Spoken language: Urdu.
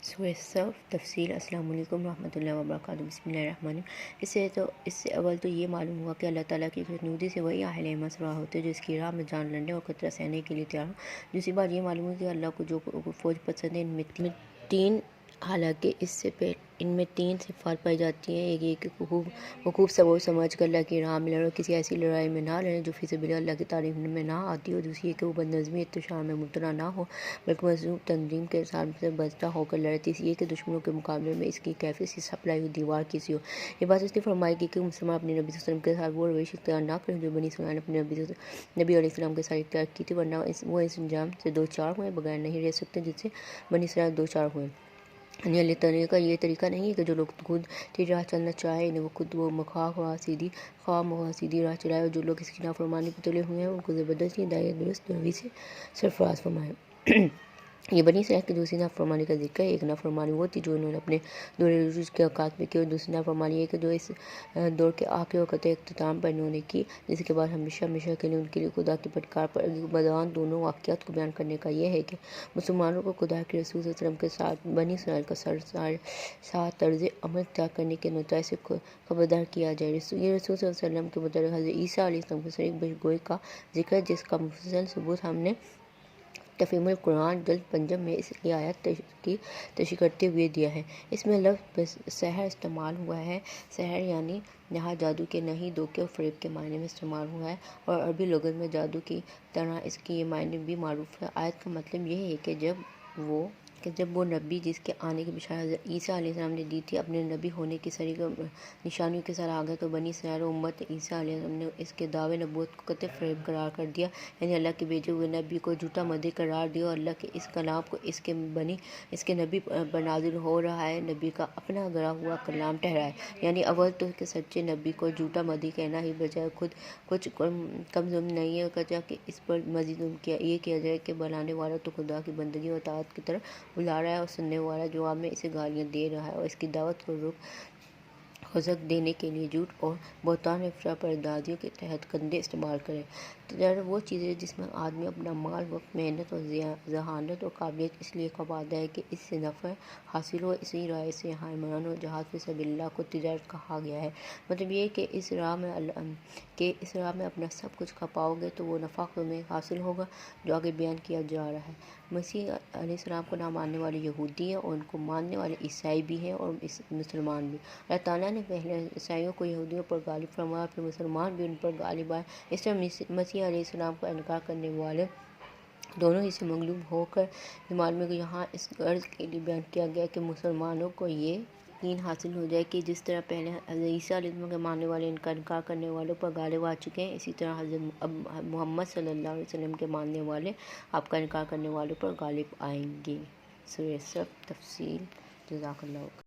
سورہ صف تفصیل۔ السلام علیکم ورحمۃ اللہ وبرکاتہ۔ بسم اللہ الرحمن الرحیم۔ اس سے اول تو یہ معلوم ہوا کہ اللہ تعالیٰ کی خوشنودی سے وہی اہل ہمت روا ہوتے جو اس کی راہ میں جان لڑنے اور خطرہ سہنے کے لیے تیار ہوں۔ دوسری بات یہ معلوم ہوئی کہ اللہ کو جو فوج پسند ہے، ان میں تین حالانکہ ان میں تین صفات پائی جاتی ہیں۔ ایک یہ کہ خوب سوچ سمجھ کر اللہ کی راہ میں لڑو، کسی ایسی لڑائی میں نہ لڑیں جو فی سبیل اللہ کی تعریف میں نہ آتی ہو۔ دوسری یہ کہ وہ بدنظمی انتشار میں مبتلا نہ ہو بلکہ مضبوط تنظیم کے ساتھ بستہ ہو کر لڑے۔ تیسری یہ کہ دشمنوں کے مقابلے میں اس کی کیفیت سی سپلائی ہوئی دیوار کیسی ہو۔ یہ بات اس نے فرمائی کہ مسلمان اپنے نبی صلی اللہ علیہ وسلم کے ساتھ وہ روش اختیار نہ کریں جو بنی اسرائیل نے اپنے نبی علیہ السلام کے ساتھ اختیار کی تھی، ورنہ وہ اس انجام سے دو چار ہوئے بغیر نہیں رہ سکتے جس سے بنی اسرائیل دو چار ہوئے۔ یعنی اللہ تعالیٰ کا یہ طریقہ نہیں ہے کہ جو لوگ خود تیز راہ چلنا چاہے انہیں وہ خود خواہ سیدھی راہ چلائے، اور جو لوگ اس کی نافرمانی پہ تلے ہوئے ہیں ان کو زبردستی ہدایت درست روی سے سرفراز فرمائے۔ یہ بنی اسرائیل کی دوسری نافرمانی کا ذکر ہے۔ ایک نافرمانی وہ تھی جو انہوں نے اپنے دور عروج کے اوقات میں کی، اور دوسری نافرمانی یہ کہ جو اس دور کے آخری اور قطعی اختتام پر انہوں نے کی، جس کے بعد ہمیشہ کے لیے ان کے لیے خدا کی پھٹکار پر مدان دونوں واقعات کو بیان کرنے کا یہ ہے کہ مسلمانوں کو خدا کے رسول صلی اللہ علیہ وسلم کے ساتھ بنی اسرائیل کا ساتھ طرز عمل اختیار کرنے کے نتائج سے خبردار کیا جائے۔ یہ رسول صلی اللہ علیہ وسلم کے متعلق حضرت عیسیٰ علیہ السلام کی صریح پیشگوئی کا ذکر ہے، جس کا مفصل ثبوت ہم نے تفہیم القرآن جلد 5 میں اس کی آیت کی تشریح کرتے ہوئے دیا ہے۔ اس میں لفظ سحر استعمال ہوا ہے۔ سحر یعنی یہاں جادو کے نہیں دھوکے اور فریب کے معنی میں استعمال ہوا ہے، اور عربی لغت میں جادو کی طرح اس کی یہ معنی بھی معروف ہے۔ آیت کا مطلب یہ ہے کہ جب وہ نبی جس کے آنے کی بشارت حضرت عیسیٰ علیہ السلام نے دی تھی اپنے نبی ہونے کی صریح نشانیوں کے ساتھ آ گیا، تو بنی اسرائیل و امت عیسیٰ علیہ السلام نے اس کے دعوے نبوت کو قطعی فریب قرار کر دیا، یعنی اللہ کے بھیجے ہوئے نبی کو جھوٹا مدعی قرار دیا، اور اللہ کے اس کلام کو اس کے نبی پر نازل ہو رہا ہے نبی کا اپنا گڑھا ہوا کلام ٹھہرایا۔ یعنی اول تو کہ سچے نبی کو جھوٹا مدعی کہنا ہی بجائے خود کچھ کم ظلم نہیں ہے، کہ اس پر مزید یہ کیا جائے کہ بلانے والا تو خدا کی بندگی اور اطاعت کی طرف بلا رہا ہے، اور سننے والا جواب میں اسے گالیاں دے رہا ہے، اور اس کی دعوت کو خزق دینے کے لیے جھوٹ اور بہتان و افرا پردازیوں کے تحت کندھے استعمال کرے۔ تجارت وہ چیز ہے جس میں آدمی اپنا مال، وقت، محنت اور ذہانت اور قابلیت اس لیے کماتا ہے کہ اس سے نفع حاصل ہو۔ اسی رائے سے یہاں عمران اور جہاد فی سبیل اللہ کو تجارت کہا گیا ہے۔ مطلب یہ کہ اس راہ میں اپنا سب کچھ کھپاؤ گے تو وہ نفع تمہیں حاصل ہوگا جو آگے بیان کیا جا رہا ہے۔ مسیح علیہ السلام کو نہ ماننے والے یہودی ہیں، اور ان کو ماننے والے عیسائی بھی ہیں اور مسلمان بھی۔ اللہ تعالیٰ نے پہلے عیسائیوں کو یہودیوں پر غالب فرمایا، پھر مسلمان بھی ان پر غالب آئے۔ اس طرح مسیح علیہ السلام کا انکار کرنے والے دونوں ہی سے مغلوب ہو کر معلوم ہے کہ یہاں اس غرض کے لیے بیان کیا گیا کہ مسلمانوں کو یہ یقین حاصل ہو جائے کہ جس طرح پہلے حضرت عیسیٰ علیہ السلام کے ماننے والے ان کا انکار کرنے والوں پر غالب آ چکے ہیں، اسی طرح حضرت محمد صلی اللہ علیہ وسلم کے ماننے والے آپ کا انکار کرنے والوں پر غالب آئیں گے۔ سورہ صف تفصیل۔ جزاک اللہ۔